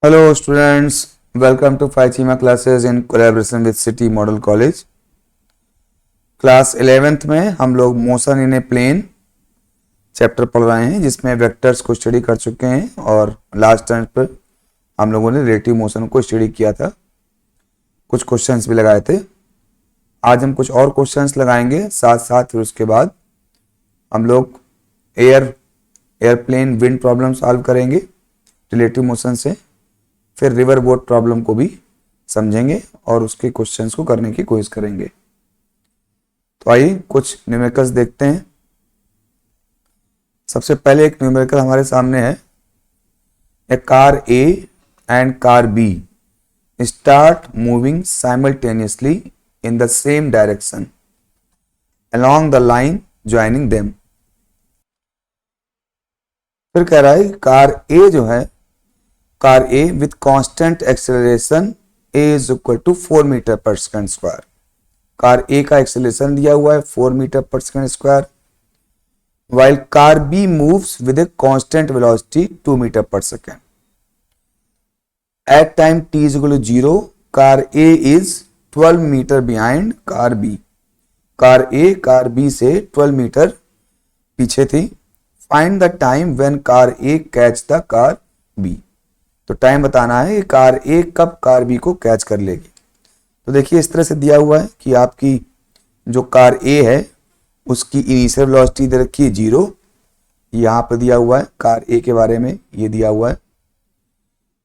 Hello students, welcome to Phychema classes in collaboration with City Model College. Class 11th में हम लोग motion in a plane chapter पढ़ रहे हैं जिसमें वेक्टर्स को स्टडी कर चुके हैं और लास्ट टाइम पर हम लोगों ने रिलेटिव मोशन को स्टडी किया था, कुछ क्वेश्चंस भी लगाए थे। आज हम कुछ और क्वेश्चंस लगाएंगे साथ साथ, फिर उसके बाद हम लोग एयरप्लेन विंड प्रॉब्लम सॉल्व करेंगे रिलेटिव मोशन से, फिर रिवर बोट प्रॉब्लम को भी समझेंगे और उसके क्वेश्चंस को करने की कोशिश करेंगे। तो आइए कुछ न्यूमेरिकल्स देखते हैं। सबसे पहले एक न्यूमेरिकल हमारे सामने है, a car A and car B start moving simultaneously in the same direction along the line joining them। फिर कह रहा है कार ए जो है, car A with constant acceleration A is equal to 4 metre per second square. Car A का acceleration दिया हुआ है 4 metre per second square, while car B moves with a constant velocity 2 meter per second. At time t is equal to 0, car A is 12 meter behind car B. Car A car B से 12 metre पीछे थी। Find the time when car A catch the car B. तो time बताना है कि car A कब car B को catch कर लेगी। तो देखिए इस तरह से दिया हुआ है कि आपकी जो कार A है उसकी इनिशियल वेलोसिटी दे रखी है 0, यहाँ पर दिया हुआ है कार A के बारे में, ये दिया हुआ है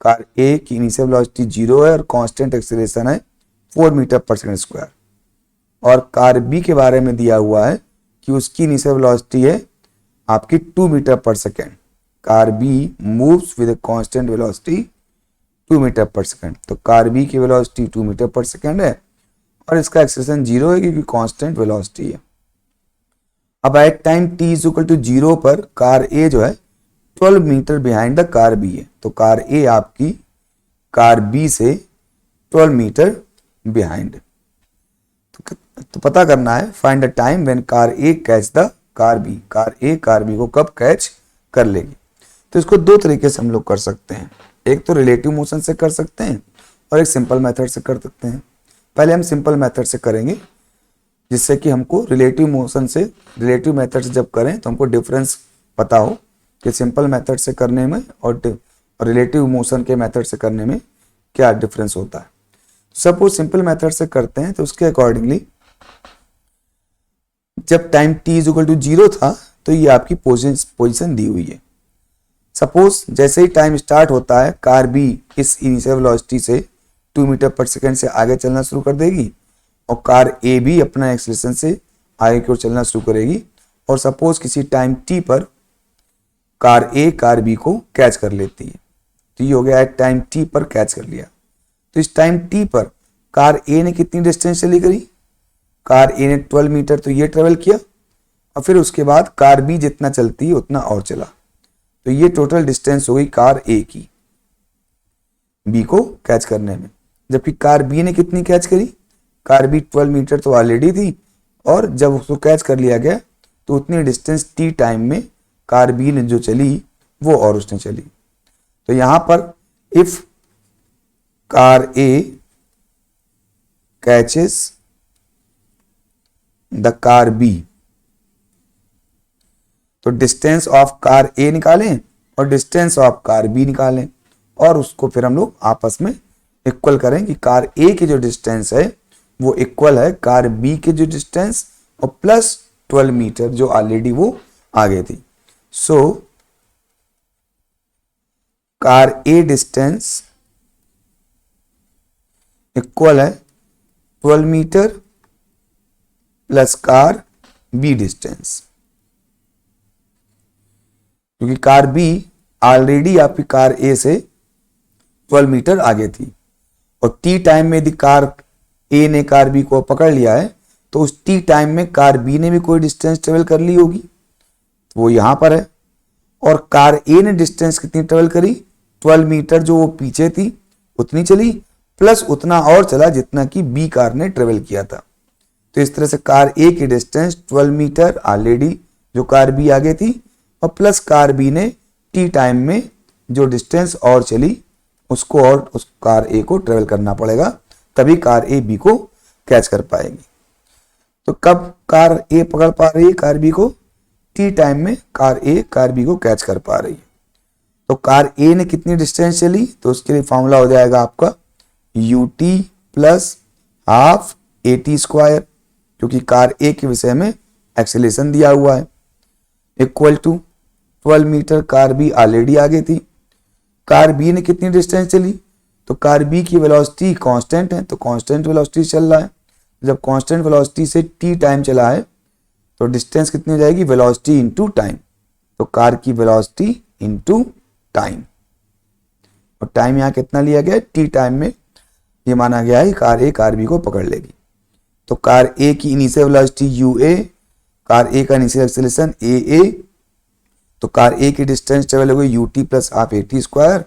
कार A की इनिशियल वेलोसिटी 0 है और कांस्टेंट एक्सेलरेशन है 4 मीटर पर सेकंड स्क्वायर। और कार B के बारे में दिया हुआ है कि उसकी इनिशियल वेलोसिटी है आपकी 2 metre per second. Car B moves with a constant velocity 2 metre per second. तो कार B की वेलोसिटी 2 मीटर पर सेकंड है और इसका एक्सेलरेशन 0 है क्योंकि कांस्टेंट वेलोसिटी है। अब at time t is equal to 0 पर कार A जो है 12 metre behind the car B है। तो कार A आपकी कार B से 12 मीटर बिहाइंड। तो पता करना है find the time when car A catch the car B। Car A car B को कब कैच कर लेगी। तो इसको दो तरीके से हम लोग कर सकते हैं, एक तो रिलेटिव मोशन से कर सकते हैं और एक सिंपल मेथड से कर सकते हैं। पहले हम सिंपल मेथड से करेंगे जिससे कि हमको रिलेटिव मोशन से, रिलेटिव मेथड से जब करें तो हमको डिफरेंस पता हो कि सिंपल मेथड से करने में और रिलेटिव मोशन के मेथड से करने में क्या डिफरेंस होता है। सपोज सिंपल मेथड से करते हैं तो उसके अकॉर्डिंगली जब time t is equal to 0 था तो ये आपकी पोजीशन दी हुई है। सपोज जैसे ही टाइम स्टार्ट होता है कार B इस इनिशियल वेलोसिटी से 2 मीटर पर सेकंड से आगे चलना शुरू कर देगी और कार A भी अपना एक्सेलरेशन से आगे की ओर चलना शुरू करेगी। और सपोज किसी टाइम t पर कार A कार B को कैच कर लेती है, तो ये हो गया एट टाइम t पर कैच कर लिया। तो इस टाइम t पर कार A ने कितनी डिस्टेंस चली करी, कार A ने 12 मीटर तो ये ट्रेवल किया और फिर उसके बाद कार B जितना चलती है उतना और चला, तो ये टोटल डिस्टेंस हो गई कार A की B को कैच करने में। जबकि कार B ने कितनी कैच करी, कार B 12 मीटर तो ऑलरेडी थी और जब उसको कैच कर लिया गया तो उतनी डिस्टेंस t टाइम में कार B ने जो चली वो और उसने चली। तो यहां पर if car A catches the car B, तो डिस्टेंस ऑफ कार A निकालें और डिस्टेंस ऑफ कार B निकालें और उसको फिर हम लोग आपस में इक्वल करें कि कार A की जो डिस्टेंस है वो इक्वल है कार B के जो डिस्टेंस और प्लस 12 मीटर जो ऑलरेडी वो आगे थी। So car A distance equal है 12 metre plus car B distance, क्योंकि कार B ऑलरेडी आपकी कार A से 12 मीटर आगे थी और t टाइम में यदि कार A ने कार B को पकड़ लिया है तो उस t टाइम में कार B ने भी कोई डिस्टेंस ट्रेवल कर ली होगी, तो वो यहां पर है। और कार A ने डिस्टेंस कितनी ट्रेवल करी, 12 मीटर जो वो पीछे थी उतनी चली प्लस उतना और चला जितना कि B कार ने ट्रेवल किया था। तो इस तरह से कार A की डिस्टेंस 12 मीटर ऑलरेडी जो कार B आगे थी और प्लस कार B ने t टाइम में जो डिस्टेंस और चली उसको और उस कार ए को ट्रेवल करना पड़ेगा, तभी कार ए बी को कैच कर पाएगी। तो कब कार ए पकड़ पा रही है कार बी को? टी टाइम में कार ए कार बी को कैच कर पा रही है। तो कार ए ने कितनी डिस्टेंस चली? तो उसके लिए फॉर्मूला हो जाएगा आपका u T plus half A T square, क्योंकि कार ए के विषय में एक्सेलेरेशन दिया हुआ है, equal to 12 metre. Car B already आगे थी। कार बी ने कितनी डिस्टेंस चली? तो कार बी की वेलोसिटी कांस्टेंट है, तो कांस्टेंट वेलोसिटी चल रहा है। जब कांस्टेंट वेलोसिटी से टी टाइम चला है तो डिस्टेंस कितनी हो जाएगी? Velocity into time. तो कार की वेलोसिटी इनटू टाइम, और टाइम यहाँ कितना लिया गया है? टी टाइम में ये माना गया है कार ए कार बी को पकड़ लेगी। तो कार ए की initial velocity u A, car A का इनिशियल एक्सेलरेशन ए, तो कार ए की डिस्टेंस ट्रेवल हो गई u T plus half A T square,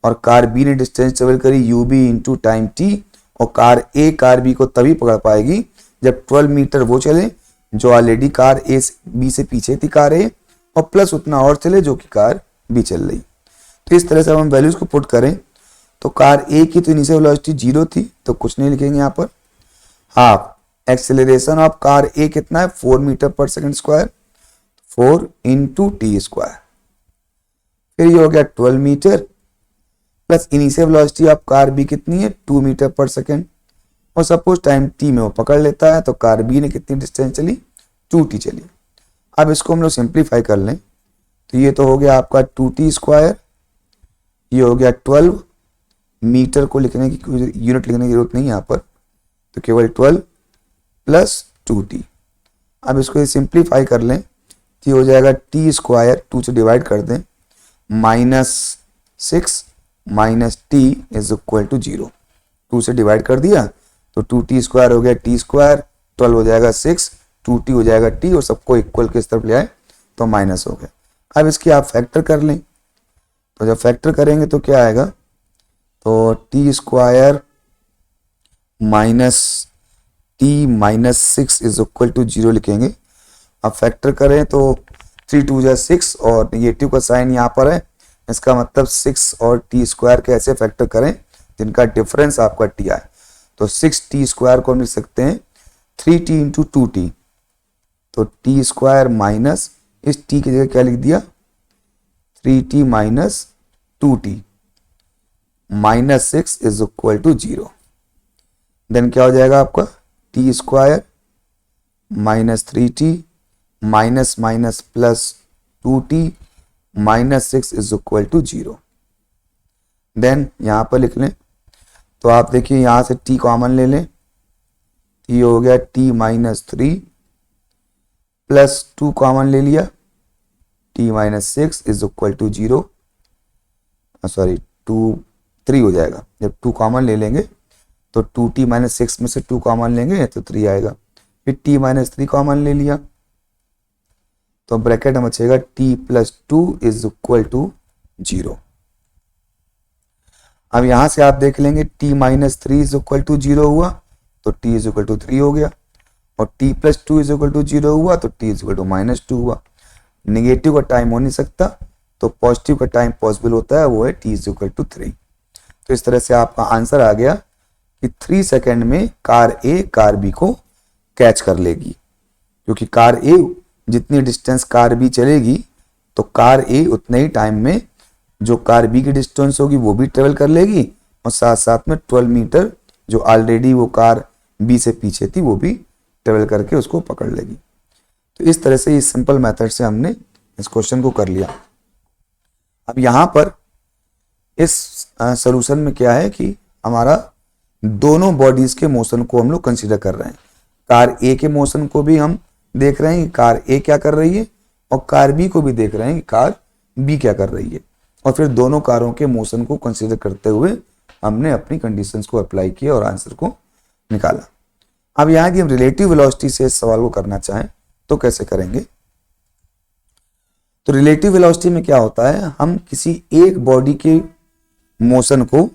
और कार बी ने डिस्टेंस ट्रेवल करी u B into time T, और कार ए कार बी को तभी पकड़ पाएगी जब 12 मीटर वो चले जो ऑलरेडी कार ए बी से पीछे थी कार ए, और प्लस उतना और चले जो कि कार बी चल रही। तो इस तरह से हम वैल्यूज को पुट करें तो कार ए की तो इनिशियल वेलोसिटी 0 थी, तो कुछ नहीं लिखेंगे यहाँ पर। Half acceleration of car A कितना है? 4 metre per second square, 4 into T square. फिर ये हो गया 12 metre plus initial velocity of car B कितनी है? 2 मीटर पर सेकंड, और सपोज टाइम टी में वो पकड़ लेता है तो कार बी ने कितनी डिस्टेंस चली? 2t चली। अब इसको हम लोग सिंप्लीफाई कर लें तो ये तो हो गया आपका 2t स्क्वायर, ये हो गया 12 मीटर को लिखने की यूनिट लिखने की जरूरत नहीं है यहाँ पर, तो केवल 12 प्लस 2t। अब इसको सिंप्लीफाई कर लें तो ये हो जाएगा टी स्क्वायर, 2 से डिवाइड कर दें, -6 minus T is equal to 0। 2 से डिवाइड कर दिया तो 2t स्क्वायर हो गया टी स्क्वायर, 12 हो जाएगा 6, 2t हो जाएगा t, और सबको इक्वल किस तरफ ले आए तो माइनस हो गया। अब इसकी आप फैक्टर कर लें, तो जब फैक्टर करेंगे तो क्या आएगा? तो T square minus T minus 6 is equal to 0 लिखेंगे। अब फैक्टर करें तो 3 2 जा 6, और नेगेटिव का साइन यहाँ पर है, इसका मतलब 6 और टी स्क्वायर के ऐसे फैक्टर करें जिनका डिफरेंस आपका टी आए। तो 6t स्क्वायर को हम लिख सकते हैं 3t इंटू 2t, तो टी स्क्वायर माइनस इस t की जगह क्या लिख दिया? 3t minus 2t minus 6 is equal to 0। Then क्या हो जाएगा आपका? T square minus 3t minus minus plus 2t minus 6 is equal to 0। Then यहां पर लिख लें तो आप देखिए यहां से t कॉमन ले लें, ये हो गया t माइनस 3 प्लस 2 कॉमन ले लिया, t minus 6 is equal to 0, sorry 3 हो जाएगा। जब 2 कॉमन ले लेंगे तो 2t माइनस 6 में से 2 कॉमन लेंगे तो 3 आएगा, फिर t माइनस 3 कॉमन ले लिया तो ब्रैकेट में बचेगा t plus 2 is equal to 0। अब यहां से आप देख लेंगे t minus 3 is equal to 0 हुआ तो t इज इक्वल टू 3 हो गया, और t plus 2 is equal to 0 हुआ तो t is equal to minus 2 हुआ। निगेटिव का टाइम हो नहीं सकता, तो पॉजिटिव का टाइम पॉसिबल होता है, वो है t इज इक्वल टू 3। तो इस तरह से आपका आंसर आ गया कि 3 सेकेंड में कार ए कार बी को कैच कर लेगी, क्योंकि कार ए जितनी डिस्टेंस कार बी चलेगी तो कार ए उतने ही टाइम में जो कार बी की डिस्टेंस होगी वो भी ट्रेवल कर लेगी, और साथ साथ में 12 मीटर जो ऑलरेडी वो कार बी से पीछे थी वो भी ट्रेवल करके उसको पकड़ लेगी। तो इस तरह से इस सिंपल मेथड से हमने इस क्वेश्चन को कर लिया। अब यहाँ पर इस सॉल्यूशन में क्या है कि हमारा दोनों बॉडीज के मोशन को हम लोग कंसीडर कर रहे हैं। कार ए के मोशन को भी हम देख रहे हैं कि कार ए क्या कर रही है, और कार बी को भी देख रहे हैं कि कार बी क्या कर रही है, और फिर दोनों कारों के मोशन को कंसीडर करते हुए हमने अपनी कंडीशंस को अप्लाई किया और आंसर को निकाला। अब यहाँ यदि हम रिलेटिव वेलोसिटी से इस सवाल को करना चाहें तो कैसे करेंगे? तो रिलेटिव वेलोसिटी में क्या होता है, हम किसी एक बॉडी के मोशन को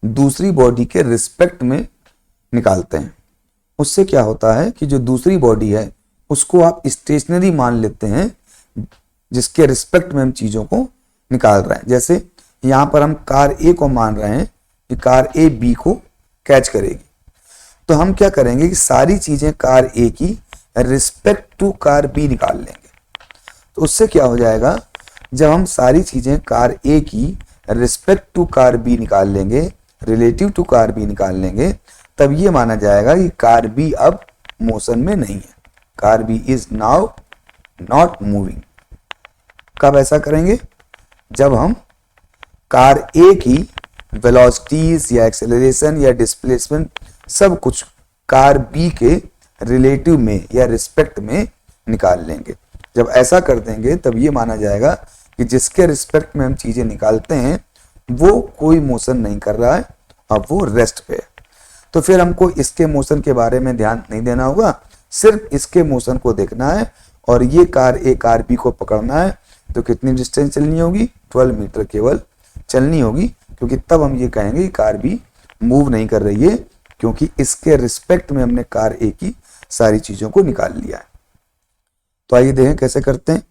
दूसरी बॉडी के रिस्पेक्ट में निकालते हैं। उससे क्या होता है कि जो दूसरी बॉडी है उसको आप स्टेशनरी मान लेते हैं, जिसके रिस्पेक्ट में हम चीजों को निकाल रहे हैं। जैसे यहां पर हम कार ए को मान रहे हैं कि कार ए बी को कैच करेगी। तो हम क्या करेंगे कि सारी चीजें कार ए की रिस्पेक्ट टू कार बी निकाल लेंगे। तो उससे क्या हो जाएगा, जब हम सारी चीजें कार ए की रिस्पेक्ट टू कार बी निकाल लेंगे, रिलेटिव टू कार बी निकाल लेंगे, तब ये माना जाएगा कि कार बी अब मोशन में नहीं है, car B is now not moving. कब ऐसा करेंगे, जब हम कार ए की वेलोसिटीज या एक्सेलरेशन या डिस्प्लेसमेंट सब कुछ कार बी के रिलेटिव में या रिस्पेक्ट में निकाल लेंगे। जब ऐसा कर देंगे तब ये माना जाएगा कि जिसके रिस्पेक्ट में हम चीजें निकालते हैं वो कोई मोशन नहीं कर रहा है, अब वो रेस्ट पे है। तो फिर हमको इसके मोशन के बारे में ध्यान नहीं देना होगा, सिर्फ इसके मोशन को देखना है और ये कार ए कार बी को पकड़ना है। तो कितनी डिस्टेंस चलनी होगी, 12 मीटर केवल चलनी होगी, क्योंकि तब हम ये कहेंगे कि कार बी मूव नहीं कर रही है, क्योंकि इसके रिस्पेक्ट में हमने कार ए की सारी चीजों को निकाल लिया है। तो आइए देखें कैसे करते हैं।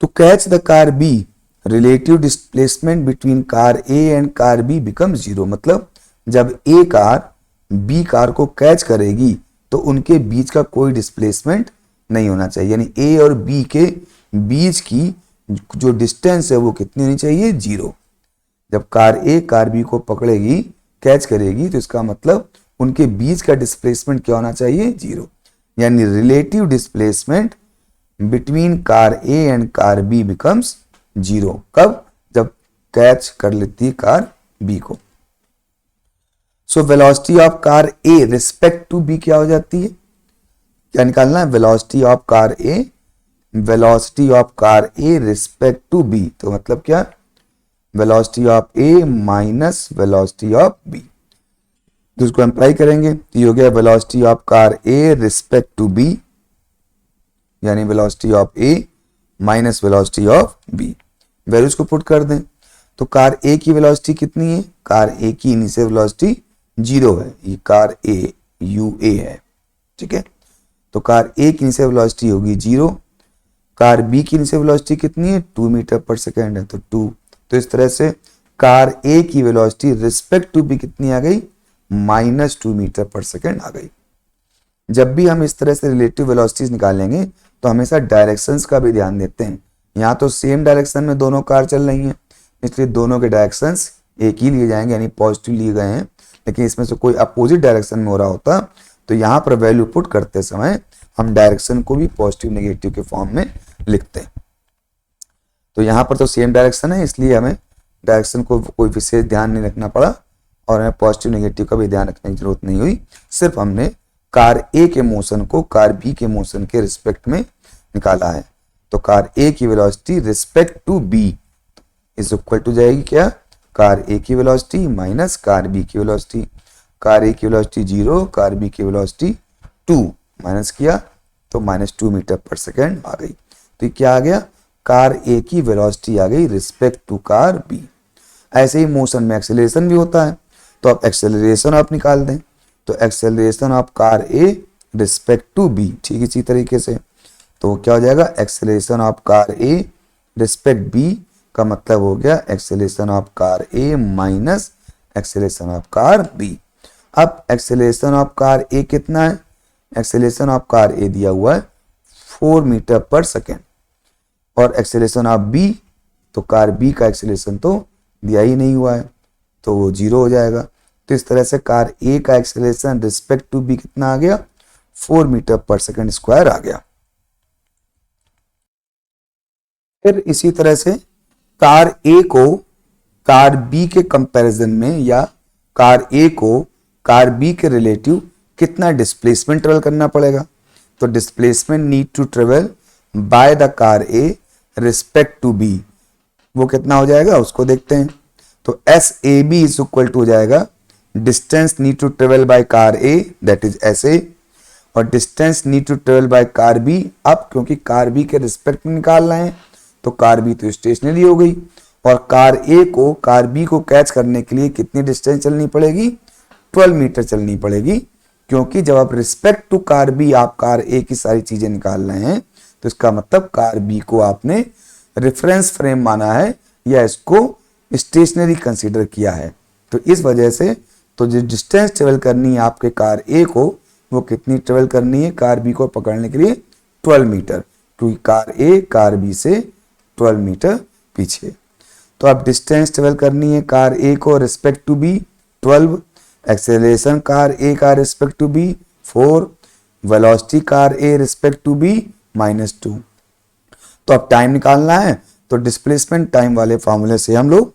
To catch the car B relative displacement between car A and car B become 0। मतलब जब ए कार बी कार को कैच करेगी तो उनके बीच का कोई डिस्प्लेसमेंट नहीं होना चाहिए, यानी ए और बी के बीच की जो डिस्टेंस है वो कितनी होनी चाहिए, 0। जब कार ए कार बी को पकड़ेगी, कैच करेगी, तो इसका मतलब उनके बीच का डिस्प्लेसमेंट क्या होना चाहिए, 0। यानी relative displacement between car A and car B becomes 0। कब, जब कैच कर लेती है कार बी को। So velocity of car A respect to B क्या हो जाती है, क्या निकालना है, velocity of car A, velocity of car A respect to B. तो मतलब क्या, velocity of A minus velocity of B. तो इसको अप्लाई करेंगे तो ये हो गया velocity of car A respect to B, यानी velocity of A minus velocity of B. Values को पुट कर दें तो कार ए की वेलोसिटी कितनी है, कार ए की इनिशियल वेलोसिटी 0 है, ये कार ए यू ए है, ठीक है। तो कार ए की इनिशियल वेलोसिटी होगी 0, कार बी की इनिशियल वेलोसिटी कितनी है, 2 मीटर पर सेकेंड है, तो 2। तो इस तरह से कार ए की वेलोसिटी रिस्पेक्ट टू बी कितनी आ गई, -2 मीटर पर सेकेंड आ गई। जब भी हम इस तरह से रिलेटिव वेलोसिटीज निकालेंगे तो हमेशा डायरेक्शंस का भी ध्यान देते हैं। यहाँ तो सेम डायरेक्शन में दोनों कार चल रही हैं, इसलिए दोनों के डायरेक्शंस एक ही लिए जाएंगे, यानी पॉजिटिव लिए गए हैं। लेकिन इसमें से कोई अपोजिट डायरेक्शन में हो रहा होता तो यहाँ पर वैल्यू पुट करते समय हम डायरेक्शन को भी पॉजिटिव नेगेटिव के फॉर्म में लिखते हैं। तो यहाँ पर तो सेम डायरेक्शन है, इसलिए हमें डायरेक्शन को कोई विशेष ध्यान नहीं रखना पड़ा और हमें पॉजिटिव नेगेटिव का भी ध्यान रखने की जरूरत नहीं हुई। सिर्फ हमने कार ए के मोशन को कार बी के मोशन के रिस्पेक्ट में निकाला है। तो कार ए की velocity respect to B is equal to जाएगी क्या, कार ए की वेलोसिटी माइनस कार बी की वेलोसिटी। कार ए की वेलोसिटी 0, कार बी की वेलोसिटी 2, माइनस किया तो -2 मीटर पर सेकेंड आ गई। तो क्या आ गया, कार ए की वेलोसिटी आ गई रिस्पेक्ट टू कार बी। ऐसे ही मोशन में एक्सेलरेशन भी होता है, तो आप एक्सेलरेशन आप निकाल दें तो acceleration of car A respect to B, ठीक इसी तरीके से। तो क्या हो जाएगा, acceleration of car A respect B का मतलब हो गया acceleration of car A minus acceleration of car B. अब एक्सेलरेशन ऑफ कार ए कितना है, एक्सेलरेशन ऑफ कार ए दिया हुआ है 4 मीटर पर सेकेंड, और एक्सेलरेशन ऑफ बी, तो कार बी का एक्सेलरेशन तो दिया ही नहीं हुआ है, तो वो 0 हो जाएगा। तो इस तरह से कार ए का एक्सेलरेशन रिस्पेक्ट टू बी कितना आ गया, 4 मीटर पर सेकेंड स्क्वायर आ गया। फिर इसी तरह से कार ए को कार बी के कंपैरिजन में या कार ए को कार बी के रिलेटिव कितना डिस्प्लेसमेंट ट्रेवल करना पड़ेगा। तो displacement need to travel by the car A respect to B, वो कितना हो जाएगा उसको देखते हैं। तो S A B is equal to हो जाएगा distance need to travel by car A, that is S A, और distance need to travel by car B. अब क्योंकि कार बी के रिस्पेक्ट में निकाल रहे हैं तो कार बी तो स्टेशनरी हो गई, और कार ए को कार बी को कैच करने के लिए कितनी डिस्टेंस चलनी पड़ेगी, 12 मीटर चलनी पड़ेगी। क्योंकि जब आप रिस्पेक्ट टू कार बी आप कार ए की सारी चीजें निकाल रहे हैं तो इसका मतलब कार बी को आपने रेफरेंस फ्रेम माना है, या इसको स्टेशनरी कंसीडर किया है। तो इस वजह से तो जो डिस्टेंस ट्रेवल करनी है आपके कार ए को, वो कितनी ट्रेवल करनी है कार बी को पकड़ने के लिए? 12 मीटर, क्योंकि कार ए कार बी से 12 मीटर पीछे। तो अब डिस्टेंस ट्रेवल करनी है कार ए को respect to B 12, acceleration car A का respect to B 4, velocity car A respect to B -2। तो अब टाइम निकालना है तो डिस्प्लेसमेंट टाइम वाले फॉर्मूले से हम लोग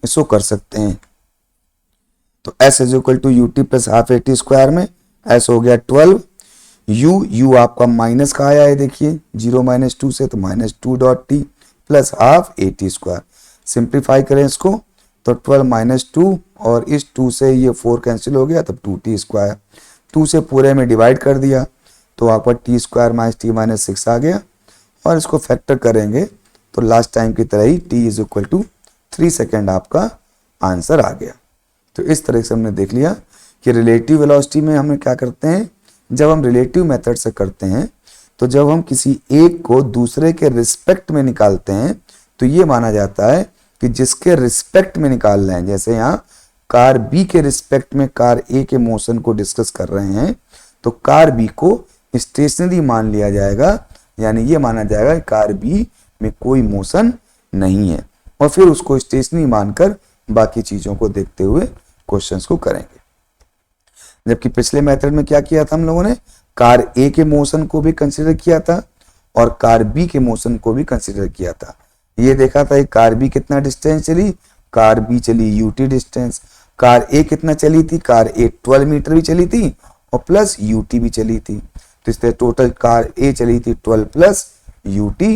इसको कर सकते हैं। तो s is equal to u T plus half A T square में s हो गया 12, u आपका माइनस का आया है, देखिए 0 - 2 से, तो -2 dot T plus half A T square. Simplify करें इसको तो 12 - 2 और इस 2 से ये 4 कैंसिल हो गया, तब 2t स्क्वायर। 2 से पूरे में डिवाइड कर दिया तो आपका टी स्क्वायर -t - 6 आ गया, और इसको फैक्टर करेंगे तो लास्ट टाइम की तरह ही t is equal to 3 second आपका आंसर आ गया। तो इस तरह से हमने देख लिया कि रिलेटिव वेलोसिटी में हमें क्या करते हैं, जब हम रिलेटिव मेथड से करते हैं तो जब हम किसी एक को दूसरे के रिस्पेक्ट में निकालते हैं तो ये माना जाता है कि जिसके रिस्पेक्ट में निकाल रहे हैं, जैसे यहाँ कार बी के रिस्पेक्ट में कार ए के मोशन को डिस्कस कर रहे हैं, तो कार बी को स्टेशनरी मान लिया जाएगा, यानी ये माना जाएगा कि कार बी में कोई मोशन नहीं है, और फिर उसको स्टेशनरी मानकर बाकी चीजों को देखते हुए क्वेश्चंस को करेंगे। जबकि पिछले मेथड में क्या किया था हम लोगों ने, कार ए के मोशन को भी कंसीडर किया था और कार बी के मोशन को भी कंसीडर किया था। ये देखा था कि कार बी कितना डिस्टेंस चली, कार बी चली यूटी डिस्टेंस, कार ए कितना चली थी, कार ए 12 मीटर भी चली थी और प्लस यूटी भी चली थी। तो इसलिए टोटल कार ए चली थी 12 plus UT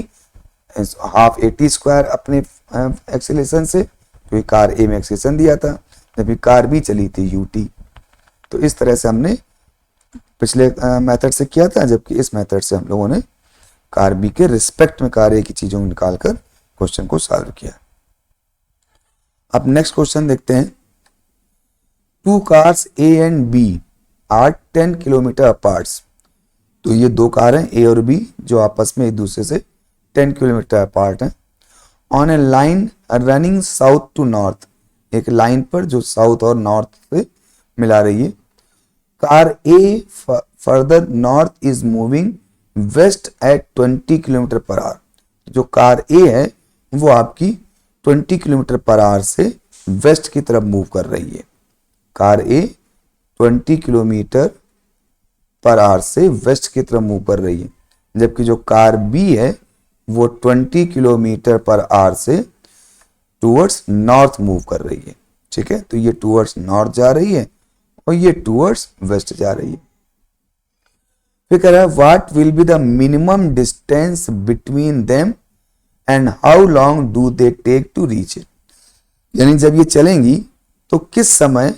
half A T square अपने एक्सेलरेशन से, क्योंकि कार ए में एक्सेलरेशन दिया था, जबकि कार बी चली थी यूटी। तो इस तरह से हमने पिछले मेथड से किया था, जबकि इस मेथड से हम लोगों ने कार बी के रिस्पेक्ट में कार ए की चीजों को निकालकर क्वेश्चन को सॉल्व किया। अब नेक्स्ट क्वेश्चन देखते हैं। 2 cars A and B are 10 kilometre apart. तो ये 2 कार हैं ए और बी जो आपस में एक दूसरे से 10 किलोमीटर अपार्ट हैं। On a line running south to north, एक लाइन पर जो साउथ और नॉर्थ से मिला रही है। Car A further north is moving west at 20 kilometre per hour. जो कार ए है वो आपकी 20 किलोमीटर पर आवर से वेस्ट की तरफ मूव कर रही है। Car A 20 kilometre per our से वेस्ट की तरफ मूव कर रही है, जबकि जो कार बी है वो 20 किलोमीटर पर आवर से टूवर्ड्स नॉर्थ मूव कर रही है। ठीक है, तो ये टूवर्ड्स नॉर्थ जा रही है और ये टूवर्ड्स वेस्ट जा रही है। फिर कह रहा है what will be the minimum distance between them and how long do they take to reach it. यानी जब ये चलेंगी तो किस समय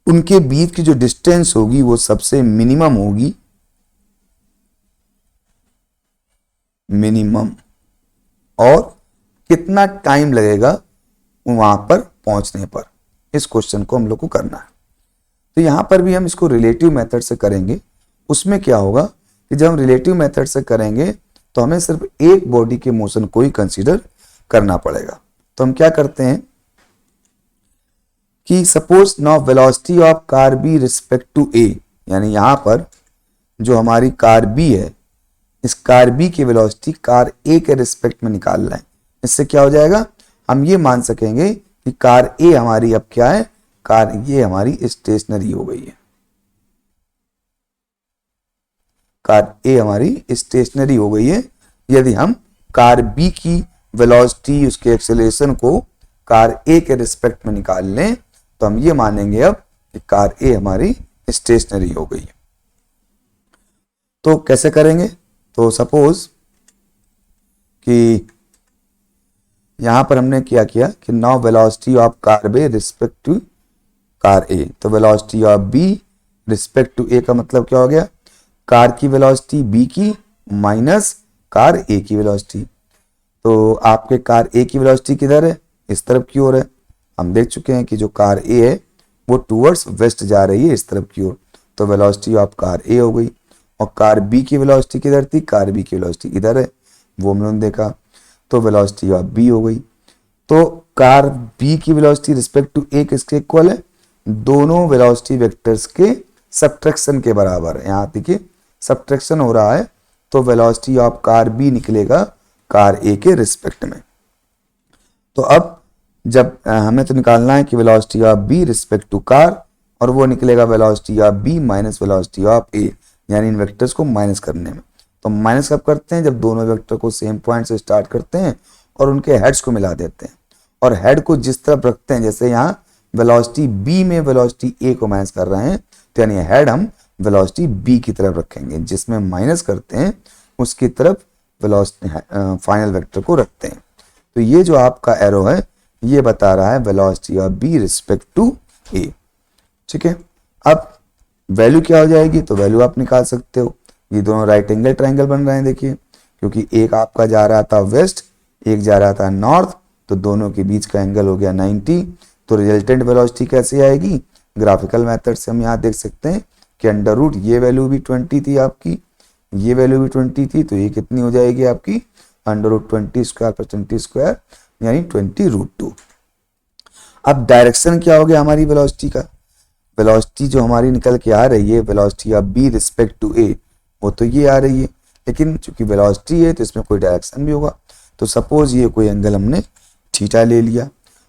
उनके बीच की जो डिस्टेंस होगी वो सबसे मिनिमम होगी, मिनिमम, और कितना टाइम लगेगा वहां पर पहुंचने पर। इस क्वेश्चन को हम लोग को करना है। तो यहां पर भी हम इसको रिलेटिव मेथड से करेंगे। उसमें क्या होगा कि जब हम रिलेटिव मेथड से करेंगे तो हमें सिर्फ एक बॉडी के मोशन को ही कंसीडर करना पड़ेगा। तो हम क्या करते हैं कि suppose now velocity of car B respect to A, यानी यहां पर जो हमारी कार बी है, इस कार बी की वेलोसिटी कार ए के रिस्पेक्ट में निकाल रहे हैं। इससे क्या हो जाएगा, हम ये मान सकेंगे कि कार ए हमारी अब क्या है, कार ये हमारी स्टेशनरी हो गई है। कार ए हमारी स्टेशनरी हो गई है। यदि हम कार बी की वेलोसिटी उसके एक्सेलरेशन को कार ए के रिस्पेक्ट में निकाल लें तो हम ये मानेंगे अब कि कार ए हमारी स्टेशनरी हो गई है। तो कैसे करेंगे, तो सपोज कि यहां पर हमने क्या किया कि now velocity of car B respect to car A, तो velocity of B respect to A का मतलब क्या हो गया, कार की वेलोसिटी बी की माइनस कार ए की वेलोसिटी। तो आपके कार ए की वेलोसिटी किधर है, इस तरफ की ओर है। हम देख चुके हैं कि जो कार ए है वो टूवर्ड्स वेस्ट जा रही है, इस तरफ की ओर। तो वेलोसिटी ऑफ कार ए हो गई। और कार बी की वेलोसिटी किधर थी, कार बी की वेलोसिटी इधर है, वो हमने देखा। तो वेलोसिटी ऑफ बी हो गई। तो कार बी की वेलोसिटी रिस्पेक्ट टू ए किसके इक्वल है, दोनों वेलोसिटी वेक्टर्स के सब्ट्रैक्शन के बराबर है। यहाँ देखिए सब्ट्रैक्शन हो रहा है तो वेलोसिटी ऑफ कार बी निकलेगा कार ए के रिस्पेक्ट में। तो अब जब हमें तो निकालना है कि velocity of B respect to car, और वो निकलेगा velocity of B minus velocity of A, यानी इन वेक्टर्स को माइनस करने में। तो माइनस कब करते हैं, जब दोनों वेक्टर को सेम पॉइंट से स्टार्ट करते हैं और उनके हेड्स को मिला देते हैं, और हेड को जिस तरफ रखते हैं, जैसे यहाँ वेलोसिटी बी में वेलोसिटी ए को माइनस कर रहे हैं, तो यानी हेड हम वेलोसिटी बी की तरफ रखेंगे, जिसमें माइनस करते हैं उसकी तरफ वेलोसिटी फाइनल वेक्टर को रखते हैं। तो ये जो आपका एरो है ये बता रहा है velocity of B respect to A. ठीक है, अब वैल्यू क्या हो जाएगी, तो वैल्यू आप निकाल सकते हो। ये दोनों राइट एंगल ट्रायंगल बन रहे हैं, देखिए, क्योंकि एक आपका जा रहा था वेस्ट, एक जा रहा था नॉर्थ, तो दोनों के बीच का एंगल हो गया 90। तो रिजल्टेंट वेलोसिटी कैसे आएगी, ग्राफिकल मेथड से हम यहाँ देख सकते हैं कि अंडर रूट ये वैल्यू भी 20 थी आपकी, ये वैल्यू भी 20 थी, तो ये कितनी हो जाएगी आपकी under root 20 square plus 20 square यानी 20√2। अब डायरेक्शन क्या हो गया हमारी वेलोसिटी का, वेलोसिटी जो हमारी निकल के आ रही है velocity of B respect to A, वो तो ये आ रही है, लेकिन चूंकि वेलोसिटी है तो इसमें कोई डायरेक्शन भी होगा। तो सपोज ये कोई एंगल हमने थीटा ले लिया।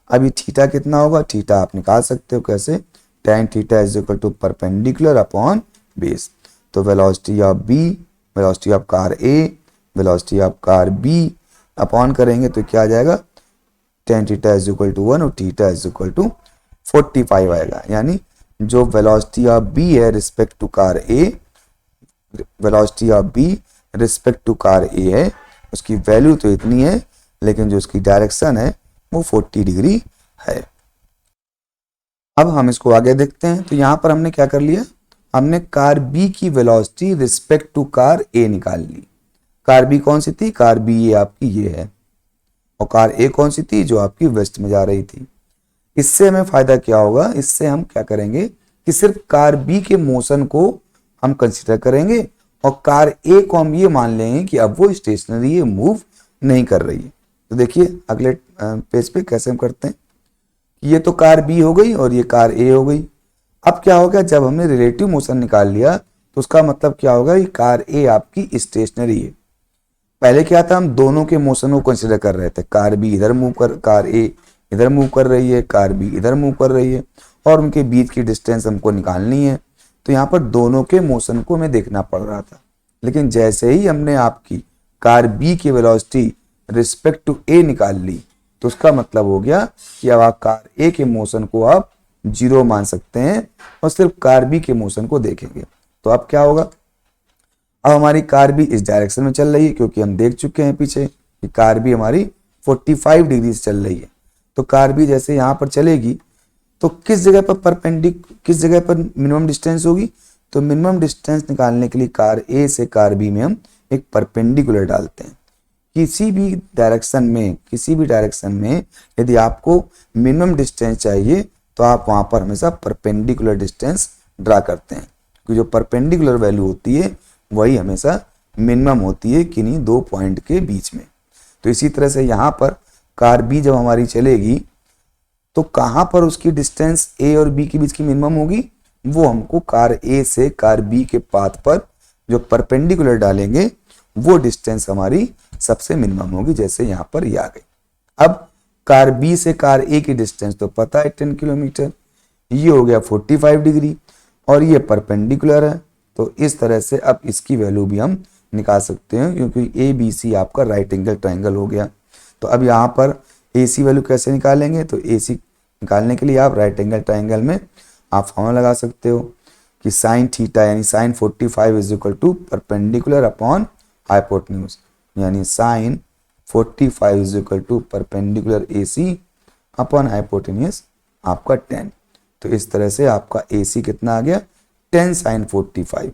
अब ये थीटा कितना होगा, थीटा आप निकाल सकते हो कैसे, tan theta is equal to perpendicular upon base. तो velocity of B, velocity of car A, velocity of car B upon करेंगे तो क्या आ जाएगा, tan theta is equal to 1 और थीटा इज इक्वल टू 45 आएगा। यानी जो वेलोसिटी ऑफ बी है respect to car A, velocity of B respect to car A है, उसकी वैल्यू तो इतनी है, लेकिन जो उसकी डायरेक्शन है वो 40 डिग्री है। अब हम इसको आगे देखते हैं। तो यहां पर हमने क्या कर लिया, हमने कार बी की वेलोसिटी रिस्पेक्ट टू कार ए निकाल ली। कार बी कौन सी थी, कार बी ये आपकी ये है, और कार ए कौन सी थी, जो आपकी वेस्ट में जा रही थी। इससे हमें फायदा क्या होगा, इससे हम क्या करेंगे कि सिर्फ कार बी के मोशन को हम कंसीडर करेंगे, और कार ए को हम ये मान लेंगे कि अब वो स्टेशनरी है, मूव नहीं कर रही है। तो देखिए अगले पेज पे कैसे हम करते हैं, ये तो कार बी हो गई और ये कार ए हो गई। अब क्या होगा, जब हमने रिलेटिव मोशन निकाल लिया तो उसका मतलब क्या होगा, ये कार ए आपकी स्टेशनरी है। पहले क्या था, हम दोनों के मोशन को कंसिडर कर रहे थे, कार बी इधर मूव कर, कार ए इधर मूव कर रही है, कार बी इधर मूव कर रही है, और उनके बीच की डिस्टेंस हमको निकालनी है। तो यहाँ पर दोनों के मोशन को हमें देखना पड़ रहा था। लेकिन जैसे ही हमने आपकी कार बी की वेलोसिटी रिस्पेक्ट टू ए निकाल ली, तो उसका मतलब हो गया कि अब आप कार ए के मोशन को आप 0 मान सकते हैं और सिर्फ कार बी के मोशन को देखेंगे। तो अब क्या होगा, अब हमारी कार बी इस डायरेक्शन में चल रही है, क्योंकि हम देख चुके हैं पीछे कि कार बी हमारी 45 डिग्री से चल रही है। तो कार बी जैसे यहाँ पर चलेगी तो किस जगह पर किस जगह पर मिनिमम डिस्टेंस होगी, तो मिनिमम डिस्टेंस निकालने के लिए कार ए से कार बी में हम एक परपेंडिकुलर डालते हैं। किसी भी डायरेक्शन में यदि आपको मिनिमम डिस्टेंस चाहिए तो आप वहां पर हमेशा परपेंडिकुलर डिस्टेंस ड्रा करते हैं, क्योंकि जो परपेंडिकुलर वैल्यू होती है वही हमेशा मिनिमम होती है किन्हीं दो पॉइंट के बीच में। तो इसी तरह से यहाँ पर कार बी जब हमारी चलेगी तो कहाँ पर उसकी डिस्टेंस ए और बी के बीच की मिनिमम होगी, वो हमको कार ए से कार बी के पाथ पर जो परपेंडिकुलर डालेंगे वो डिस्टेंस हमारी सबसे मिनिमम होगी, जैसे यहाँ पर ये आ गई। अब कार बी से कार ए की डिस्टेंस तो पता है 10 किलोमीटर, ये हो गया 45 डिग्री और ये परपेंडिकुलर है। तो इस तरह से अब इसकी वैल्यू भी हम निकाल सकते हैं, क्योंकि ए बी सी आपका राइट एंगल ट्रायंगल हो गया। तो अब यहाँ पर ए सी वैल्यू कैसे निकालेंगे, तो ए सी निकालने के लिए आप राइट एंगल ट्रायंगल में आप फॉर्मूला लगा सकते हो कि साइन थीटा यानी sine 45 is equal to perpendicular upon hypotenuse, यानी sine 45 is equal to perpendicular A C upon hypotenuse आपका 10। तो इस तरह से आपका ए सी कितना आ गया 10 साइन 45,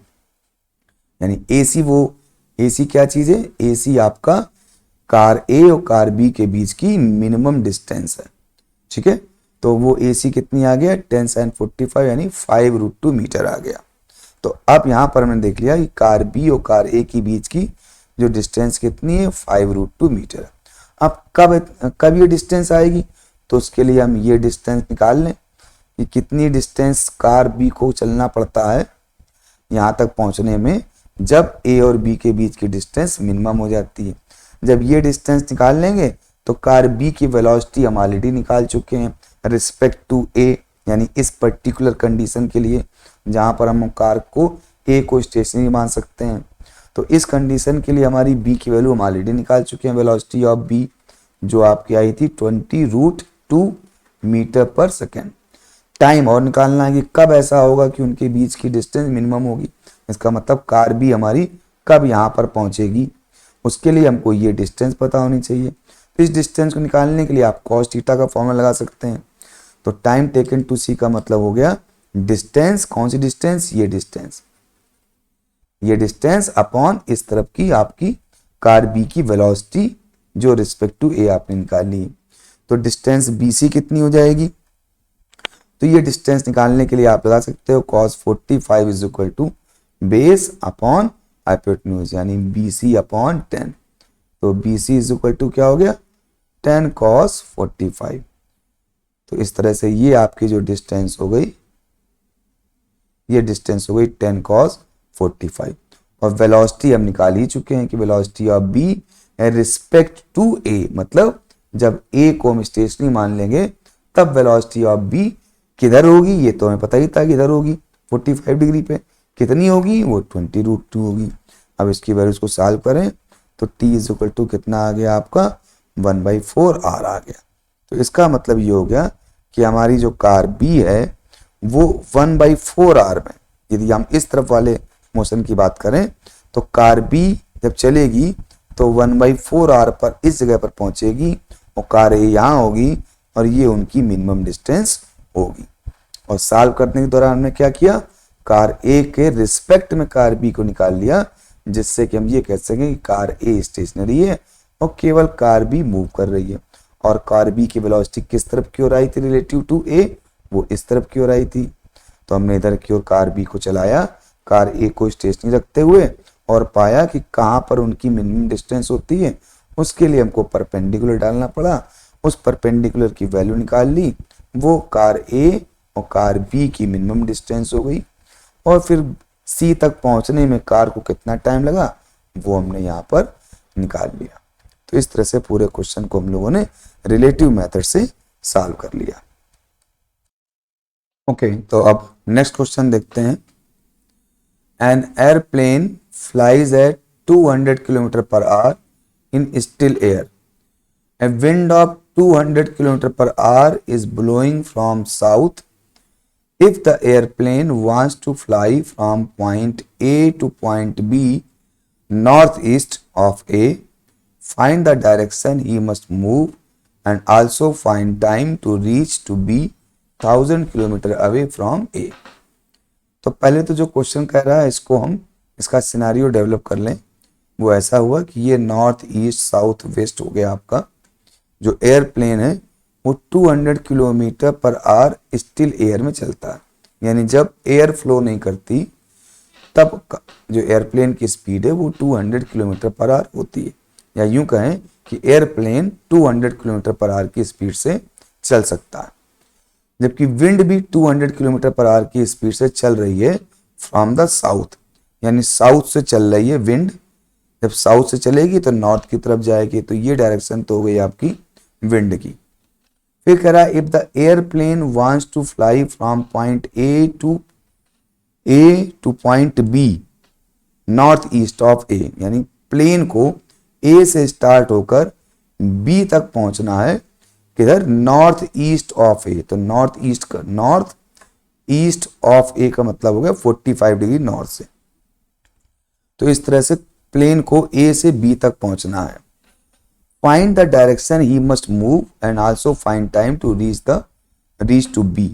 यानी ए सी क्या चीज है, ए सी आपका कार ए और कार बी के बीच की मिनिमम डिस्टेंस है। ठीक है, तो वो ए सी कितनी आ गया 10 साइन 45 यानी 5√2 मीटर आ गया। तो अब यहाँ पर हमने देख लिया कि कार बी और कार ए की बीच की जो डिस्टेंस कितनी है 5√2 मीटर। अब कब ये डिस्टेंस आएगी, तो उसके लिए हम ये डिस्टेंस निकाल लें कि कितनी डिस्टेंस कार बी को चलना पड़ता है यहाँ तक पहुँचने में, जब ए और बी के बीच की डिस्टेंस मिनिमम हो जाती है। जब ये डिस्टेंस निकाल लेंगे तो कार बी की वेलोसिटी हम ऑलरेडी निकाल चुके हैं रिस्पेक्ट टू ए, यानी इस पर्टिकुलर कंडीशन के लिए जहाँ पर हम कार को ए को स्टेशनरी मान सकते हैं। तो इस कंडीशन के लिए हमारी बी की वैल्यू हम ऑलरेडी निकाल चुके हैं, वेलोसिटी ऑफ बी जो आपकी आई थी 20√2 मीटर पर सेकेंड। टाइम और निकालना है कि कब ऐसा होगा कि उनके बीच की डिस्टेंस मिनिमम होगी, इसका मतलब कार भी हमारी कब यहाँ पर पहुँचेगी, उसके लिए हमको ये डिस्टेंस पता होनी चाहिए। तो इस डिस्टेंस को निकालने के लिए आप cos थीटा का फॉर्मूला लगा सकते हैं। तो टाइम टेकन टू सी का मतलब हो गया डिस्टेंस, कौन सी डिस्टेंस, ये डिस्टेंस अपॉन इस तरफ की आपकी कार बी की वेलोसिटी जो रिस्पेक्ट टू ए आपने निकाली। तो डिस्टेंस BC कितनी हो जाएगी, तो ये डिस्टेंस निकालने के लिए आप लगा सकते हो cos 45 is equal to base upon hypotenuse यानी BC अपॉन 10। तो BC इज इक्वल टू क्या हो गया 10 cos 45। तो इस तरह से ये आपकी जो डिस्टेंस हो गई, ये डिस्टेंस हो गई 10 cos 45। और वेलोसिटी हम निकाल ही चुके हैं कि वेलोसिटी ऑफ बी है रिस्पेक्ट टू ए, मतलब जब ए को हम स्टेशनरी मान लेंगे तब वेलोसिटी ऑफ बी किधर होगी, ये तो हमें पता ही था किधर होगी 45 डिग्री पे। कितनी होगी, वो 20√2 होगी। अब इसकी वैल्यूज को सॉल्व करें तो t इज इक्वल टू कितना आ गया आपका 1/4 r आ गया। तो इसका मतलब ये हो गया कि हमारी जो कार बी है वो 1/4 r में, यदि हम इस तरफ वाले मोशन की बात करें तो कार बी जब चलेगी तो 1/4 r पर इस जगह पर पहुंचेगी और कार ए यहाँ होगी और ये उनकी मिनिमम डिस्टेंस होगी। और सॉल्व करने के दौरान हमने क्या किया, कार ए के रिस्पेक्ट में कार बी को निकाल लिया, जिससे कि हम ये कह सकें कि कार ए स्टेशनरी है और केवल कार बी मूव कर रही है। और कार बी की वेलोसिटी किस तरफ की ओर आई थी रिलेटिव टू ए, वो इस तरफ की ओर आई थी। तो हमने इधर की ओर कार बी को चलाया कार ए को स्टेशनरी रखते हुए और पाया कि कहाँ पर उनकी मिनिमम डिस्टेंस होती है। उसके लिए हमको परपेंडिकुलर डालना पड़ा, उस परपेंडिकुलर की वैल्यू निकाल ली, वो कार ए और कार बी की मिनिमम डिस्टेंस हो गई। और फिर सी तक पहुंचने में कार को कितना टाइम लगा वो हमने यहाँ पर निकाल लिया। तो इस तरह से पूरे क्वेश्चन को हम लोगों ने रिलेटिव मेथड से सॉल्व कर लिया। ओके, तो अब नेक्स्ट क्वेश्चन देखते हैं। An airplane flies at 200 kilometre per hour in still air. A wind of 200 km per hour is blowing from south. If the airplane wants to fly from point A to point B northeast of A, find the direction he must move and also find time to reach to B 1000 km away from A. तो पहले तो जो question कह रहा है इसको हम इसका सिनेरियो डेवलप कर लें। वो ऐसा हुआ कि ये नॉर्थ ईस्ट साउथ वेस्ट हो गया आपका। जो एयरप्लेन है वो 200 kilometre per our still air में चलता है, यानी जब एयर फ्लो नहीं करती तब जो एयरप्लेन की स्पीड है वो 200 किलोमीटर पर आवर होती है। या यूं कहें कि एयरप्लेन 200 किलोमीटर पर आवर की स्पीड से चल सकता है, जबकि विंड भी 200 किलोमीटर पर आवर की स्पीड से चल रही है फ्रॉम द साउथ, यानी साउथ से चल रही है विंड। जब साउथ से चलेगी तो नॉर्थ की तरफ जाएगी, तो ये डायरेक्शन तो हो गई आपकी विंड की। फिर कह रहा है if the airplane wants to fly from point A to point B north east of A, यानी प्लेन को ए से स्टार्ट होकर बी तक पहुंचना है, किधर, नॉर्थ ईस्ट ऑफ ए। तो नॉर्थ ईस्ट ऑफ ए का मतलब हो गया 45 डिग्री नॉर्थ से। तो इस तरह से प्लेन को ए से बी तक पहुंचना है। Find the direction he must move and also find time to reach to B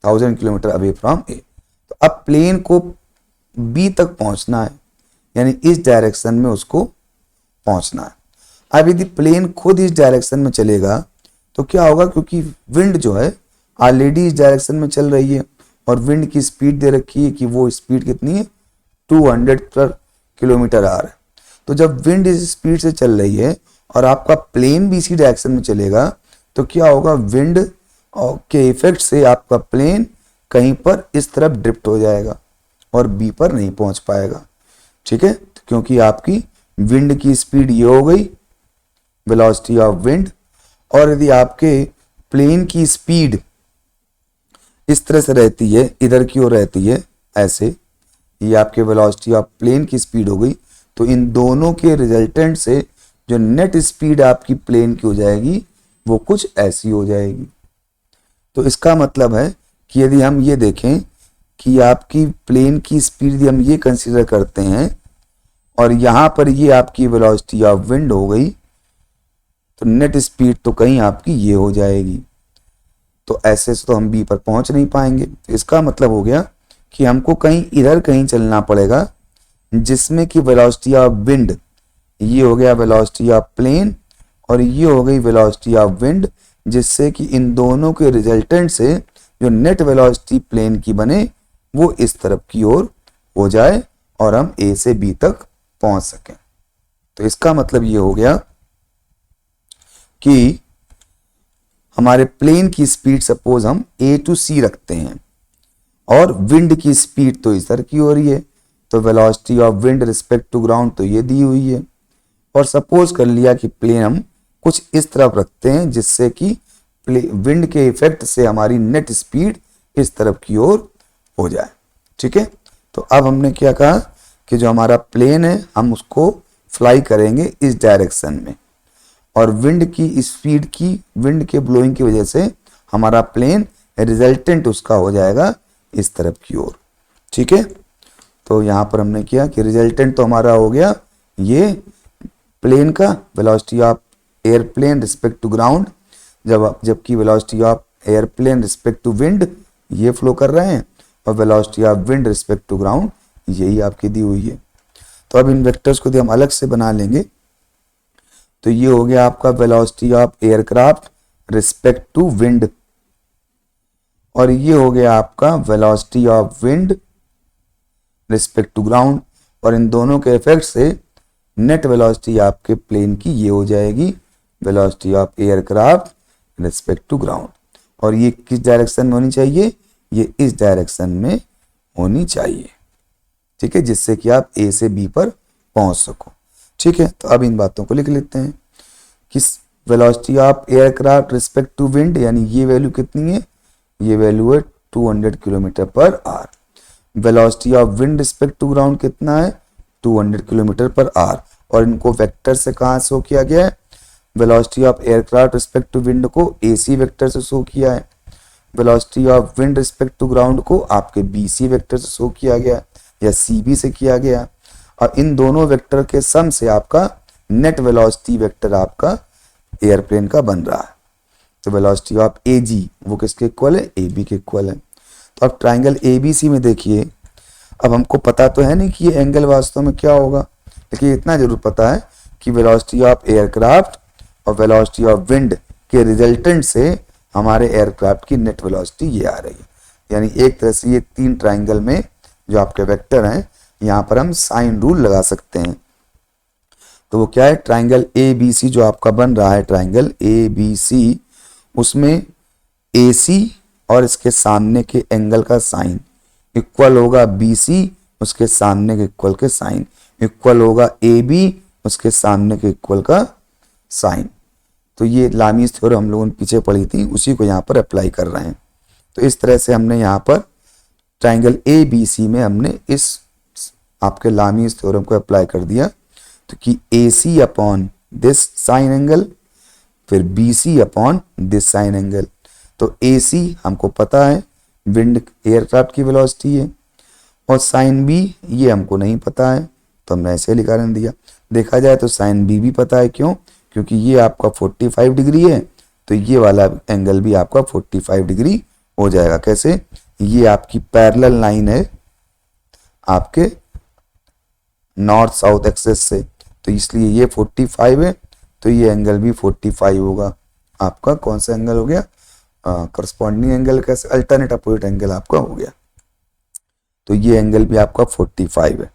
1000 kilometre away from A. तो अब प्लेन को बी तक पहुंचना है, यानी इस डायरेक्शन में उसको पहुंचना है। अब यदि प्लेन खुद इस डायरेक्शन में चलेगा तो क्या होगा, क्योंकि विंड जो है ऑलरेडी इस डायरेक्शन में चल रही है और विंड की स्पीड दे रखी है कि वो स्पीड कितनी है 200 किलोमीटर आ रहा है। तो जब विंड इस स्पीड से चल रही है और आपका प्लेन भी इसी डायरेक्शन में चलेगा तो क्या होगा, विंड के इफेक्ट से आपका प्लेन कहीं पर इस तरफ ड्रिफ्ट हो जाएगा और बी पर नहीं पहुंच पाएगा। ठीक है, क्योंकि आपकी विंड की स्पीड ये हो गई, वेलोसिटी ऑफ विंड, और यदि आपके प्लेन की स्पीड इस तरह से रहती है, इधर की ओर रहती है ऐसे, ये आपके वेलोसिटी ऑफ प्लेन की स्पीड हो गई, तो इन दोनों के रिजल्टेंट से जो नेट स्पीड आपकी प्लेन की हो जाएगी वो कुछ ऐसी हो जाएगी। तो इसका मतलब है कि यदि हम ये देखें कि आपकी प्लेन की स्पीड यदि हम ये कंसीडर करते हैं और यहाँ पर ये आपकी वेलोसिटी ऑफ विंड हो गई, तो नेट स्पीड तो कहीं आपकी ये हो जाएगी, तो ऐसे से तो हम बी पर पहुंच नहीं पाएंगे। तो इसका मतलब हो गया कि हमको कहीं इधर कहीं चलना पड़ेगा जिसमें कि वेलोसिटी ऑफ विंड, ये हो गया वेलोसिटी ऑफ प्लेन और ये हो गई वेलोसिटी ऑफ विंड, जिससे कि इन दोनों के रिजल्टेंट से जो नेट वेलोसिटी प्लेन की बने वो इस तरफ की ओर हो जाए और हम ए से बी तक पहुंच सकें। तो इसका मतलब ये हो गया कि हमारे प्लेन की स्पीड सपोज हम ए टू सी रखते हैं और विंड की स्पीड तो इस तरह की हो रही है, तो velocity of wind respect to ground तो ये दी हुई है, और सपोज कर लिया कि प्लेन हम कुछ इस तरफ रखते हैं जिससे कि विंड के इफेक्ट से हमारी नेट स्पीड इस तरफ की ओर हो जाए। ठीक है, तो अब हमने क्या कहा कि जो हमारा प्लेन है हम उसको फ्लाई करेंगे इस डायरेक्शन में, और विंड की स्पीड की, विंड के ब्लोइंग की वजह से हमारा प्लेन रिजल्टेंट उसका हो जाएगा इस तरफ की ओर। ठीक है, तो यहाँ पर हमने किया कि रिजल्टेंट तो हमारा हो गया ये प्लेन का velocity of airplane respect to ground, जबकि velocity of airplane respect to wind ये फ्लो कर रहे हैं और velocity of wind respect to ground यही आपकी दी हुई है। तो अब इन वेक्टर्स को हम अलग से बना लेंगे, तो ये हो गया आपका velocity of aircraft respect to wind, और ये हो गया आपका velocity of wind respect to ground, और इन दोनों के इफेक्ट से नेट वेलोसिटी आपके प्लेन की ये हो जाएगी velocity of aircraft respect to ground, और ये किस डायरेक्शन में होनी चाहिए, ये इस डायरेक्शन में होनी चाहिए। ठीक है, जिससे कि आप ए से बी पर पहुंच सको। ठीक है, तो अब इन बातों को लिख लेते हैं कि velocity of aircraft respect to wind, यानी ये वैल्यू कितनी है, ये वैल्यू है 200 kilometre per hour. Velocity of wind respect to ground कितना है, 200 किलोमीटर पर आवर, और इनको वेक्टर से कहाँ शो किया गया है, velocity of aircraft respect to wind को एसी वेक्टर से शो किया है, velocity of wind respect to ground को आपके बीसी वेक्टर से शो किया गया या सीबी से किया गया, और इन दोनों वेक्टर के सम से आपका नेट वेलोसिटी वेक्टर आपका एयरप्लेन का बन रहा है। तो वेलोसिटी ऑफ एजी वो किसके इक्वल है, ए बी के इक्वल है। तो अब ट्राइंगल ए बी सी में देखिए, अब हमको पता तो है नहीं कि ये एंगल वास्तव में क्या होगा, लेकिन इतना जरूर पता है कि वेलोसिटी ऑफ एयरक्राफ्ट और वेलोसिटी ऑफ विंड के रिजल्टेंट से हमारे एयरक्राफ्ट की नेट वेलोसिटी ये आ रही है। यानी एक तरह से ये तीन ट्राइंगल में जो आपके वेक्टर हैं, यहाँ पर हम साइन रूल लगा सकते हैं। तो वो क्या है, ट्राइंगल ए बी सी जो आपका बन रहा है, ट्राइंगल ए बी सी, उसमें ए सी और इसके सामने के एंगल का साइन इक्वल होगा बी सी, उसके सामने के इक्वल के साइन इक्वल होगा ए बी, उसके सामने के इक्वल का साइन। तो ये लामीज थ्योरम हम लोगों ने पीछे पढ़ी थी, उसी को यहाँ पर अप्लाई कर रहे हैं। तो इस तरह से हमने यहाँ पर ट्राइंगल ए बी सी में हमने इस आपके लामीज थ्योरम को अप्लाई कर दिया, तो कि A C upon this sine angle, फिर B C upon this sine angle. तो ए सी हमको पता है विंड एयरक्राफ्ट की वेलोसिटी है, और साइन बी ये हमको नहीं पता है, तो हमने ऐसे लिखा रहने दिया। देखा जाए तो साइन बी भी पता है, क्यों, क्योंकि ये आपका 45 डिग्री है, तो ये वाला एंगल भी आपका 45 डिग्री हो जाएगा। कैसे, ये आपकी पैरेलल लाइन है आपके नॉर्थ साउथ एक्सेस से, तो इसलिए ये 45 है, तो ये एंगल भी 45 होगा। आपका कौन सा एंगल हो गया, करस्पॉन्डिंग एंगल, कैसे अल्टरनेट अपोजिट एंगल आपका हो गया। तो ये एंगल भी आपका 45 है।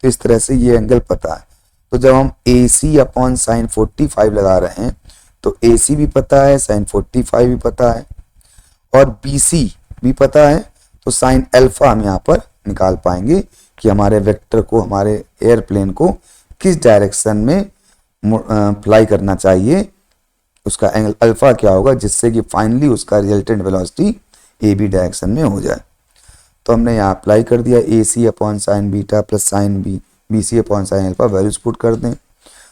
तो इस तरह से ये एंगल पता है। तो जब हम AC अपॉन साइन 45 लगा रहे हैं तो AC भी पता है, साइन 45 भी पता है और BC भी पता है, तो साइन अल्फा हम यहाँ पर निकाल पाएंगे कि हमारे वेक्टर को, हमारे एयरप्लेन को किस डायरेक्शन में फ्लाई करना चाहिए, उसका एंगल अल्फा क्या होगा, जिससे कि फाइनली उसका रिजल्टेंट वेलोसिटी AB डायरेक्शन में हो जाए। तो हमने यहाँ अप्लाई कर दिया AC upon sine beta plus sign BC upon sine alpha, values put कर दें।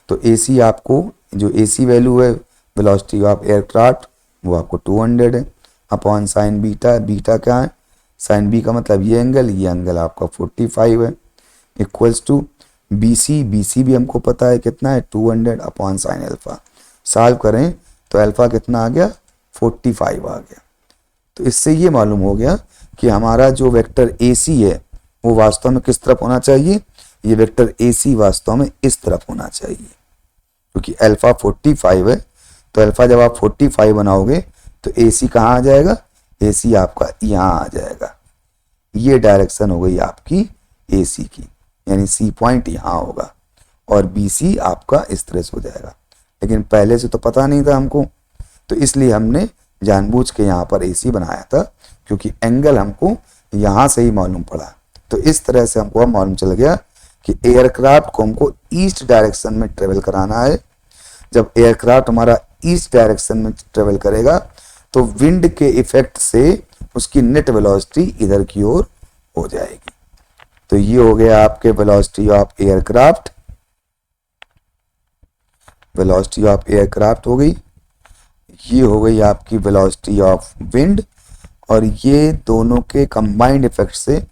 तो AC आपको जो AC वैल्यू है वेलोसिटी ऑफ एयरक्राफ्ट वो आपको 200 है अपॉन साइन बीटा, बीटा क्या है, साइन B का मतलब ये एंगल आपका 45 है, इक्वल्स टू BC भी हमको पता है कितना है 200 अपॉन साइन अल्फा। सॉल्व करें तो अल्फा कितना आ गया 45 आ गया। तो इससे ये मालूम हो गया कि हमारा जो वेक्टर AC है वो वास्तव में किस तरफ होना चाहिए, ये वेक्टर AC वास्तव में इस तरफ होना चाहिए, क्योंकि अल्फा 45 है। तो अल्फा जब आप 45 बनाओगे तो AC कहाँ आ जाएगा, AC आपका यहाँ आ जाएगा। ये डायरेक्शन हो गई आपकी AC की, यानी C पॉइंट यहाँ होगा और BC आपका इस तरह से हो जाएगा। लेकिन पहले से तो पता नहीं था हमको, तो इसलिए हमने जानबूझ के यहाँ पर AC बनाया था, क्योंकि एंगल हमको यहाँ से ही मालूम पड़ा। तो इस तरह से हमको मालूम चल गया कि एयरक्राफ्ट को हमको ईस्ट डायरेक्शन में ट्रेवल कराना है। जब एयरक्राफ्ट हमारा ईस्ट डायरेक्शन में ट्रेवल करेगा तो विंड के इफेक्ट से उसकी नेट वेलोसिटी इधर की ओर हो जाएगी। तो ये हो गया आपके velocity of aircraft, velocity of aircraft हो गई, ये हो गई आपकी वेलोसिटी ऑफ विंड, और ये दोनों के कंबाइंड इफेक्ट से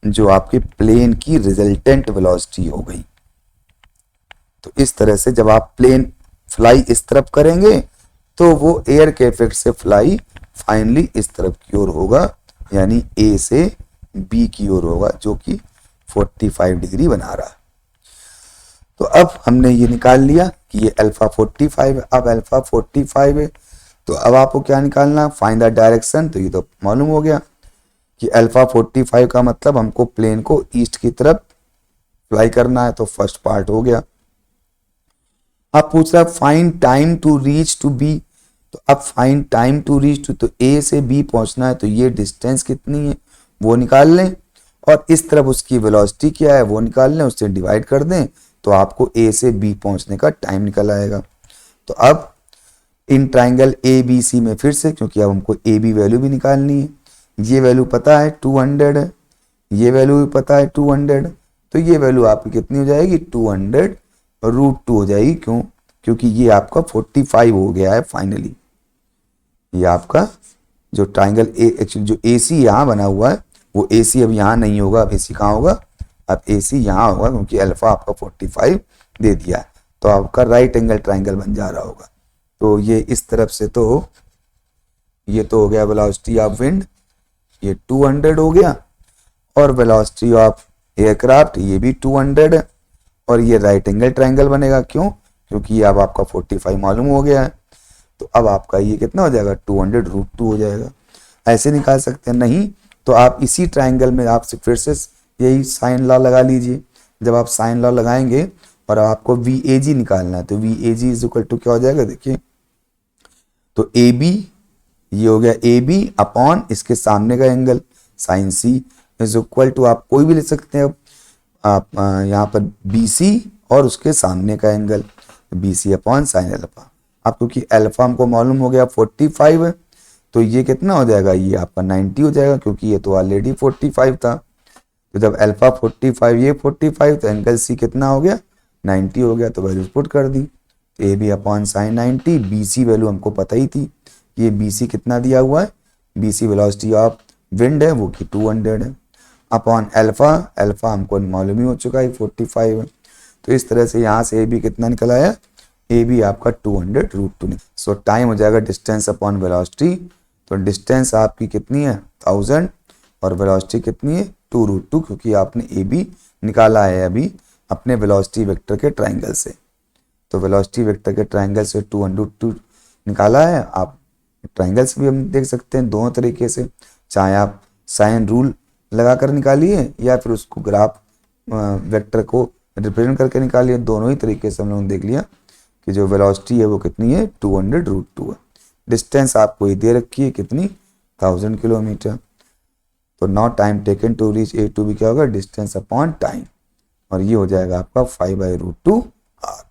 जो आपके प्लेन की रिजल्टेंट वेलोसिटी हो गई। तो इस तरह से जब आप प्लेन फ्लाई इस तरफ करेंगे तो वो एयर के इफेक्ट से फ्लाई फाइनली इस तरफ की ओर होगा, यानी A से B की ओर होगा, जो कि 45 डिग्री बना रहा। तो अब हमने ये निकाल लिया कि ये अल्फा 45 है। अब अल्फा 45 है तो अब आपको क्या निकालना, फाइंड द डायरेक्शन। तो ये तो मालूम हो गया कि अल्फा 45 का मतलब हमको प्लेन को ईस्ट की तरफ फ्लाई करना है, तो फर्स्ट पार्ट हो गया। अब पूछ रहा find time to reach to B, तो अब find time to reach to, तो A से B पहुंचना है, तो ये डिस्टेंस कितनी है वो निकाल लें, और इस तरफ उसकी वेलोसिटी क्या है वो निकाल लें, उससे डिवाइड कर दें, तो आपको A से B पहुंचने का टाइम निकल आएगा। तो अब इन ट्राइंगल ABC में फिर से, क्योंकि अब हमको AB वैल्यू भी निकालनी है, ये वैल्यू पता है 200 है, ये वैल्यू भी पता है 200, तो ये वैल्यू आपकी कितनी हो जाएगी 200√2 हो जाएगी। क्यों, क्योंकि ये आपका 45 हो गया है फाइनली। ये आपका जो ट्राइंगल एक्चुअली जो AC यहाँ बना हुआ है वो AC अब यहाँ नहीं होगा, अब AC कहाँ होगा, अब AC यहाँ होगा, क्योंकि अल्फा आपका 45 दे दिया है, तो आपका राइट एंगल ट्राइंगल बन जा रहा होगा। तो ये इस तरफ से, तो ये तो हो गया वेलोसिटी ऑफ विंड, ये 200 हो गया, और वेलोसिटी ऑफ एयरक्राफ्ट ये भी 200 है, और ये राइट एंगल ट्राइंगल बनेगा। क्यों, क्योंकि ये अब आपका 45 मालूम हो गया है, तो अब आपका ये कितना हो जाएगा 200√2 हो जाएगा। ऐसे निकाल सकते हैं, नहीं तो आप इसी ट्राइंगल में आप फिर से यही साइन लॉ लगा लीजिए। जब आप साइन लॉ लगाएंगे और आपको VAG निकालना है, तो VAG इज इक्वल टू क्या हो जाएगा, देखिए, तो AB ये हो गया AB अपॉन इसके सामने का angle sine C is equal to, आप कोई भी ले सकते हैं, आप यहाँ पर BC और उसके सामने का angle BC upon sine alpha. अब क्योंकि अल्फा हमको मालूम हो गया 45 है, तो ये कितना हो जाएगा, ये आपका 90 हो जाएगा, क्योंकि ये तो ऑलरेडी 45 था। तो जब अल्फा 45 ये 45, तो एंगल C कितना हो गया 90 हो गया, तो वैल्यू पुट कर दी, तो AB upon sine 90, BC value हमको पता ही थी, ये BC कितना दिया हुआ है, BC वेलोसिटी ऑफ विंड है वो कि 200 है, अपॉन अल्फा, अल्फा हमको मालूम ही हो चुका है 45 है। तो इस तरह से यहाँ से AB कितना निकल आया, AB आपका 200√2। सो टाइम हो जाएगा डिस्टेंस अपॉन वेलोसिटी, तो डिस्टेंस आपकी कितनी है 1000 और वेलोसिटी कितनी है 2√2, क्योंकि आपने AB निकाला है अभी अपने वेलोसिटी वेक्टर के ट्राइंगल से। तो वेलोसिटी वेक्टर के ट्राइंगल से 2√2 निकाला है। आप ट्राइंगल से भी हम देख सकते हैं दोनों तरीके से, चाहे आप साइन रूल लगाकर निकालिए या फिर उसको ग्राफ वेक्टर को रिप्रेजेंट करके निकालिए। दोनों ही तरीके से हम लोगों ने देख लिया कि जो वेलोसिटी है वो कितनी है, 200√2 है। डिस्टेंस आपको ये दे रखी है कितनी, 1000 किलोमीटर। तो now time taken to reach A to B क्या होगा, डिस्टेंस अपॉन टाइम, और ये हो जाएगा आपका 5/√2 आर।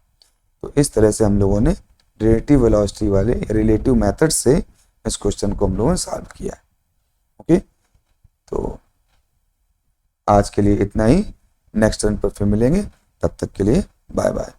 तो इस तरह से हम लोगों ने रिलेटिव वेलोसिटी वाले रिलेटिव मेथड से इस क्वेश्चन को हम लोगों ने सॉल्व किया है। ओके, तो आज के लिए इतना ही। नेक्स्ट टर्न पर फिर मिलेंगे, तब तक के लिए बाय बाय।